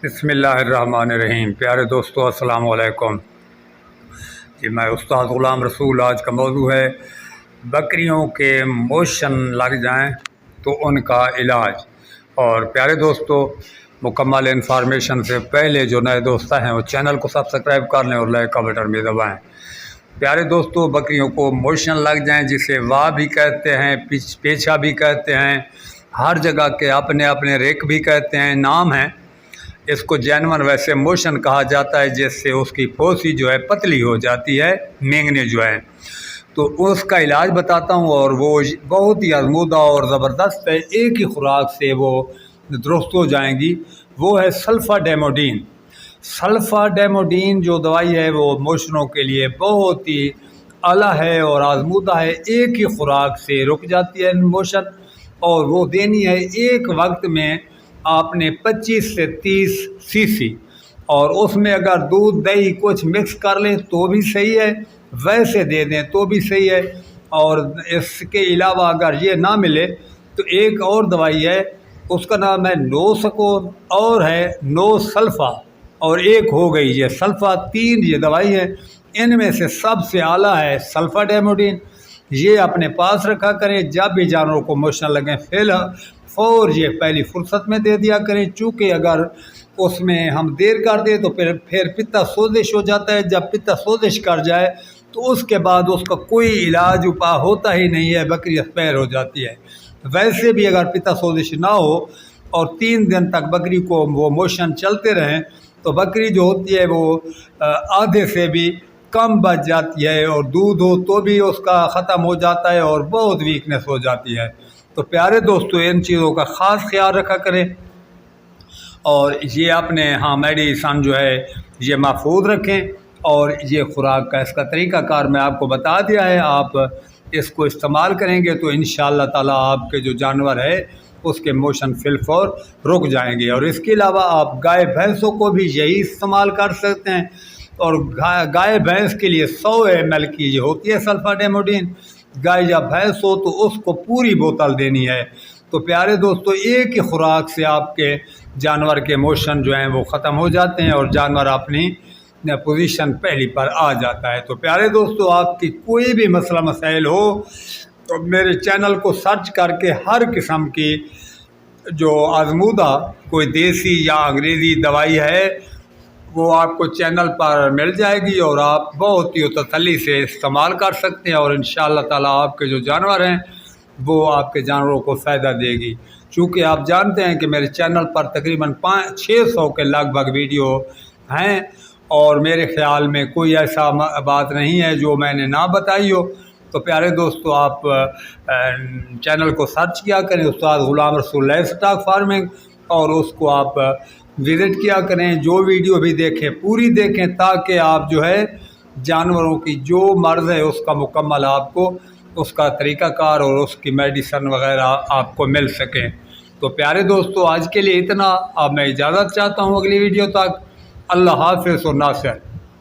بسم اللہ الرحمن الرحیم۔ پیارے دوستو السلام علیکم۔ جی میں استاد غلام رسول۔ آج کا موضوع ہے بکریوں کے موشن لگ جائیں تو ان کا علاج۔ اور پیارے دوستو مکمل انفارمیشن سے پہلے جو نئے دوست ہیں وہ چینل کو سبسکرائب کر لیں اور لائک کا بٹن بھی دبائیں۔ پیارے دوستو بکریوں کو موشن لگ جائیں جسے واہ بھی کہتے ہیں، پیچھا بھی کہتے ہیں، ہر جگہ کے اپنے اپنے ریک بھی کہتے ہیں، نام ہیں۔ اس کو جینون ویسے موشن کہا جاتا ہے، جس سے اس کی پھوسی جو ہے پتلی ہو جاتی ہے، مینگنے جو ہیں، تو اس کا علاج بتاتا ہوں۔ اور وہ بہت ہی آزمودہ اور زبردست ہے، ایک ہی خوراک سے وہ درست ہو جائیں گی۔ وہ ہے سلفاڈیموڈین۔ سلفاڈیموڈین جو دوائی ہے وہ موشنوں کے لیے بہت ہی اعلیٰ ہے اور آزمودہ ہے، ایک ہی خوراک سے رک جاتی ہے موشن، اور وہ دینی ہے ایک وقت میں آپ نے 25 سے 30 cc، اور اس میں اگر دودھ دہی کچھ مکس کر لیں تو بھی صحیح ہے، ویسے دے دیں تو بھی صحیح ہے۔ اور اس کے علاوہ اگر یہ نہ ملے تو ایک اور دوائی ہے، اس کا نام ہے نو سکون اور ہے نو سلفا، اور ایک ہو گئی یہ سلفا۔ تین یہ دوائی ہے، ان میں سے سب سے اعلیٰ ہے سلفاڈیموڈین۔ یہ اپنے پاس رکھا کریں، جب بھی جانوروں کو موشن لگیں فور یہ پہلی فرصت میں دے دیا کریں، چونکہ اگر اس میں ہم دیر کر دیں تو پھر پتا سوزش ہو جاتا ہے۔ جب پتا سوزش کر جائے تو اس کے بعد اس کا کوئی علاج ہوتا ہی نہیں ہے، بکری ایکسپائر ہو جاتی ہے۔ ویسے بھی اگر پتا سوزش نہ ہو اور 3 دن تک بکری کو وہ موشن چلتے رہیں تو بکری جو ہوتی ہے وہ آدھے سے بھی کم بچ جاتی ہے، اور دودھ ہو تو بھی اس کا ختم ہو جاتا ہے اور بہت ویکنس ہو جاتی ہے۔ تو پیارے دوستو ان چیزوں کا خاص خیال رکھا کریں، اور یہ اپنے میڈیسن جو ہے یہ محفوظ رکھیں، اور یہ خوراک کا اس کا طریقہ کار میں آپ کو بتا دیا ہے۔ آپ اس کو استعمال کریں گے تو انشاءاللہ تعالیٰ آپ کے جو جانور ہے اس کے موشن فور رک جائیں گے۔ اور اس کے علاوہ آپ گائے بھینسوں کو بھی یہی استعمال کر سکتے ہیں، اور گائے بھینس کے لیے 100 ml کی یہ ہوتی ہے سلفاڈیموڈین۔ گائے یا بھینس ہو تو اس کو پوری بوتل دینی ہے۔ تو پیارے دوستو ایک ہی خوراک سے آپ کے جانور کے موشن جو ہیں وہ ختم ہو جاتے ہیں اور جانور اپنی پوزیشن پہلی پر آ جاتا ہے۔ تو پیارے دوستو آپ کی کوئی بھی مسئلہ مسائل ہو تو میرے چینل کو سرچ کر کے ہر قسم کی جو آزمودہ کوئی دیسی یا انگریزی دوائی ہے وہ آپ کو چینل پر مل جائے گی، اور آپ بہت ہی تسلی سے استعمال کر سکتے ہیں، اور انشاءاللہ تعالیٰ آپ کے جو جانور ہیں وہ آپ کے جانوروں کو فائدہ دے گی۔ چونکہ آپ جانتے ہیں کہ میرے چینل پر تقریباً 600 کے لگ بھگ ویڈیو ہیں، اور میرے خیال میں کوئی ایسا بات نہیں ہے جو میں نے نہ بتائی ہو۔ تو پیارے دوستو آپ چینل کو سرچ کیا کریں استاد غلام رسول لائف اسٹاک فارمنگ، اور اس کو آپ وزٹ کیا کریں، جو ویڈیو بھی دیکھیں پوری دیکھیں، تاکہ آپ جو ہے جانوروں کی جو مرض ہے اس کا مکمل آپ کو اس کا طریقہ کار اور اس کی میڈیسن وغیرہ آپ کو مل سکیں۔ تو پیارے دوستو آج کے لیے اتنا، اب میں اجازت چاہتا ہوں اگلی ویڈیو تک۔ اللہ حافظ و ناصر۔